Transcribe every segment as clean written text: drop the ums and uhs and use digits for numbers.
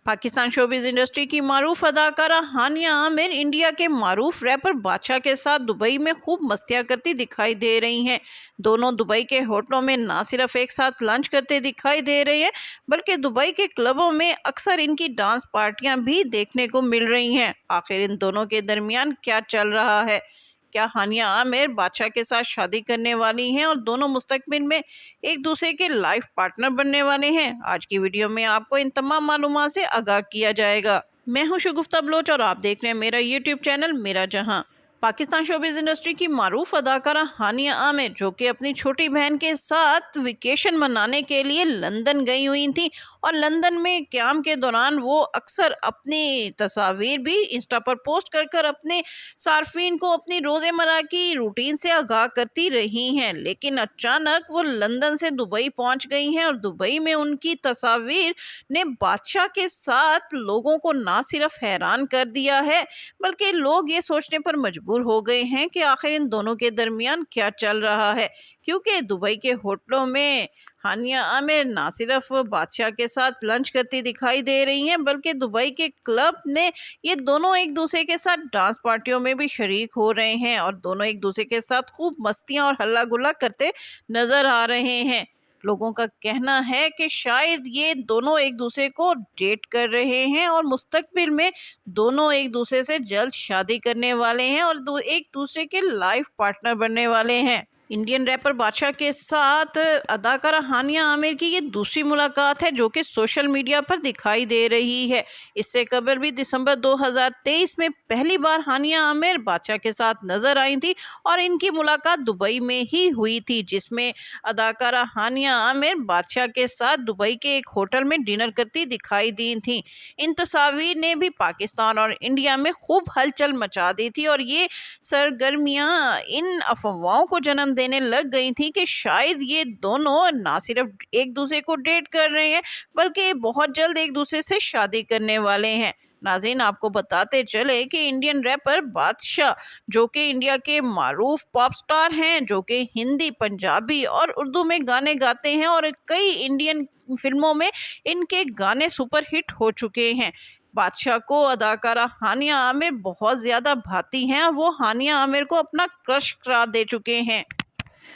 Pakistan showbiz industry की मारूफ अदाकारा हानिया Aamir India के मारूफ रैपर बादशाह के साथ दुबई में खूब मस्तियां करती दिखाई दे रही हैं। दोनों दुबई के होटलों में ना सिर्फ एक साथ लंच करते दिखाई दे रहे हैं, बल्कि दुबई के क्लबों में अक्सर इनकी डांस पार्टियां भी देखने को मिल रही हैं। आखिर इन दोनों के दरमियान क्या चल रहा है? क्या हानिया आमिर बादशाह के साथ शादी करने वाली हैं और दोनों मुस्तकबिल में एक दूसरे के लाइफ पार्टनर बनने वाले हैं? आज की वीडियो में आपको इन तमाम मालूमात से आगाह किया जाएगा। मैं हूं शगुफ्ता बलोच और आप देख रहे हैं मेरा यूट्यूब चैनल मेरा जहां। पाकिस्तान शोबिज़ इंडस्ट्री की मारूफ अदाकारा हानिया आमिर, जो कि अपनी छोटी बहन के साथ वेकेशन मनाने के लिए लंदन गई हुई थी, और लंदन में क़याम के दौरान वो अक्सर अपनी तस्वीर भी इंस्टा पर पोस्ट कर कर अपने सार्फिन को अपनी रोज़मर्रा की रूटीन से आगाह करती रही हैं। लेकिन अचानक वो लंदन से दुबई पहुंच गई हैं और दुबई में उनकी तस्वीर ने बादशाह के साथ लोगों को ना सिर्फ हैरान कर दिया है, बल्कि लोग ये सोचने पर मजबूर हो गए हैं कि आखिर इन दोनों के दरमियान क्या चल रहा है, क्योंकि दुबई के होटलों में हानिया आमिर ना सिर्फ बादशाह के साथ लंच करती दिखाई दे रही हैं, बल्कि दुबई के क्लब में ये दोनों एक दूसरे के साथ डांस पार्टियों में भी शरीक हो रहे हैं और दोनों एक दूसरे के साथ खूब मस्तियां और हल्ला गुल्ला करते नजर आ रहे हैं। लोगों का कहना है कि शायद ये दोनों एक दूसरे को डेट कर रहे हैं और मुस्तकबिल में दोनों एक दूसरे से जल्द शादी करने वाले हैं और एक दूसरे के लाइफ पार्टनर बनने वाले हैं। इंडियन रैपर बादशाह के साथ अदाकारा हानिया आमिर की ये दूसरी मुलाकात है जो कि सोशल मीडिया पर दिखाई दे रही है। इससे कबल भी दिसंबर 2023 में पहली बार हानिया आमिर बादशाह के साथ नजर आई थी और इनकी मुलाकात दुबई में ही हुई थी, जिसमें अदाकारा हानिया आमिर बादशाह के साथ दुबई के एक होटल में डिनर करती दिखाई दी थी। इन तस्वीर ने भी पाकिस्तान और इंडिया में खूब हलचल मचा दी थी और ये सरगर्मियां इन अफवाहों को जन्म देने लग गई थी कि शायद ये दोनों ना सिर्फ एक दूसरे को डेट कर रहे हैं, बल्कि बहुत जल्द एक दूसरे से शादी करने वाले हैं। नाज़रीन, आपको बताते चले कि इंडियन रैपर बादशाह, जो कि इंडिया के मारूफ पॉप स्टार हैं, जो कि हिंदी, पंजाबी और उर्दू में गाने गाते हैं और कई इंडियन फिल्मों में इनके गाने सुपर हिट हो चुके हैं। बादशाह को अदाकारा हानिया आमिर बहुत ज़्यादा भाती हैं और वो हानिया आमिर को अपना क्रश करार दे चुके हैं।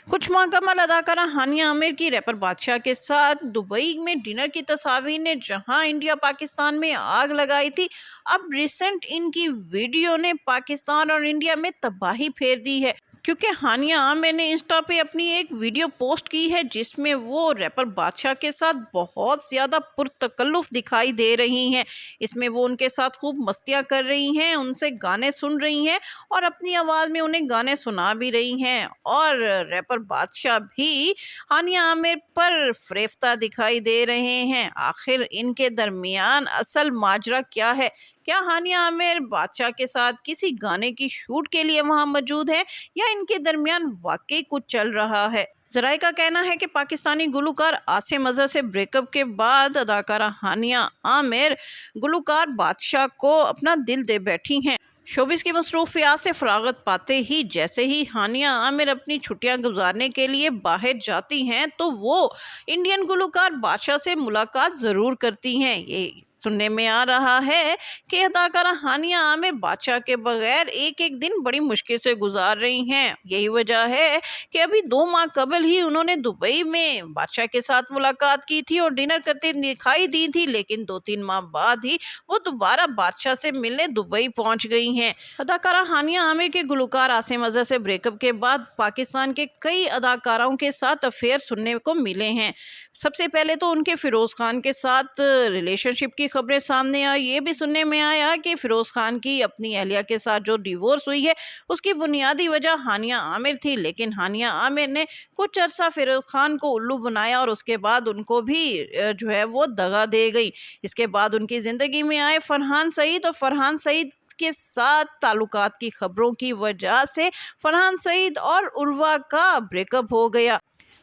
कुछ माह कबल अदाकारा हानिया आमिर की रैपर बादशाह के साथ दुबई में डिनर की तस्वीर ने जहां इंडिया पाकिस्तान में आग लगाई थी, अब रिसेंट इनकी वीडियो ने पाकिस्तान और इंडिया में तबाही फेर दी है, क्योंकि हानिया आमिर ने इंस्टा पे अपनी एक वीडियो पोस्ट की है जिसमें वो रैपर बादशाह के साथ बहुत ज़्यादा पुरतकल्लुफ़ दिखाई दे रही हैं। इसमें वो उनके साथ खूब मस्तियां कर रही हैं, उनसे गाने सुन रही हैं और अपनी आवाज़ में उन्हें गाने सुना भी रही हैं, और रैपर बादशाह भी हानिया आमिर पर फरेफ्ता दिखाई दे रहे हैं। आखिर इनके दरमियान असल माजरा क्या है? क्या हानिया आमिर बादशाह के साथ किसी गाने की शूट के लिए वहां मौजूद है या इनके दरमियान वाकई कुछ चल रहा है? ज़राए का कहना है कि पाकिस्तानी गुलकार आसिम अजहर से ब्रेकअप के बाद अदाकारा हानिया आमिर गुलकार बादशाह को अपना दिल दे बैठी हैं। शोबिस की मसरूफियात से फरागत पाते ही जैसे ही हानिया आमिर अपनी छुट्टियां गुजारने के लिए बाहर जाती हैं, तो वो इंडियन गुलकार बादशाह से मुलाकात ज़रूर करती हैं। ये सुनने में आ रहा है कि अदाकारा हानिया आमिर बादशाह के बगैर एक एक दिन बड़ी मुश्किल से गुजार रही हैं। यही वजह है कि अभी 2 माह कबल ही उन्होंने दुबई में बादशाह के साथ मुलाकात की थी और डिनर करते दिखाई दी थी, लेकिन 2-3 माह बाद ही वो दोबारा बादशाह से मिलने दुबई पहुंच गई हैं। अदाकारा हानिया आमिर के गुलकार आसिम अजहर से ब्रेकअप के बाद पाकिस्तान के कई अदाकाराओं के साथ अफेयर सुनने को मिले हैं। सबसे पहले तो उनके फिरोज खान के साथ रिलेशनशिप की खबरें सामने आई। ये भी सुनने में आया कि फिरोज खान की अपनी अहलिया के साथ जो डिवोर्स हुई है उसकी बुनियादी वजह हानिया आमिर थी, लेकिन हानिया आमिर ने कुछ अरसा फिरोज खान को उल्लू बनाया और उसके बाद उनको भी जो है वो दगा दे गई। इसके बाद उनकी ज़िंदगी में आए फरहान सईद, और फरहान सईद के साथ ताल्लुकात की खबरों की वजह से फरहान सईद और उर्वा का ब्रेकअप हो गया।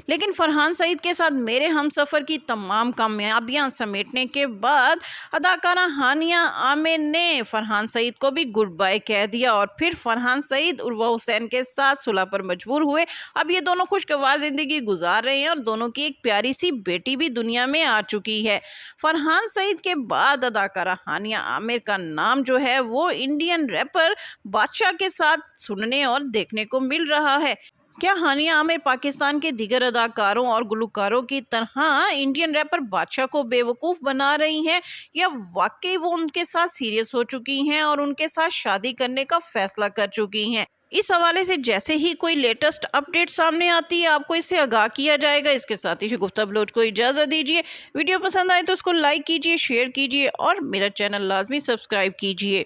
लेकिन फरहान सईद के साथ मेरे हमसफ़र की तमाम कामयाबियां समेटने के बाद अदाकारा हानिया आमिर ने फरहान सईद को भी गुड बाय कह दिया और फिर फरहान सईद उर्वा हुसैन के साथ सुलह पर मजबूर हुए। अब ये दोनों खुशगवार जिंदगी गुजार रहे हैं और दोनों की एक प्यारी सी बेटी भी दुनिया में आ चुकी है। फरहान सईद के बाद अदाकारा हानिया आमिर का नाम जो है वो इंडियन रैपर बादशाह के साथ सुनने और देखने को मिल रहा है। क्या हानिया आमिर पाकिस्तान के दीगर अदाकारों और गुलकारों की तरह इंडियन रैपर बादशाह को बेवकूफ़ बना रही हैं, या वाकई वो उनके साथ सीरियस हो चुकी हैं और उनके साथ शादी करने का फैसला कर चुकी हैं? इस हवाले से जैसे ही कोई लेटेस्ट अपडेट सामने आती है आपको इससे आगाह किया जाएगा। इसके साथ ही गुफ्ता बलोच को इजाज़त दीजिए। वीडियो पसंद आए तो उसको लाइक कीजिए, शेयर कीजिए और मेरा चैनल लाजमी सब्सक्राइब कीजिए।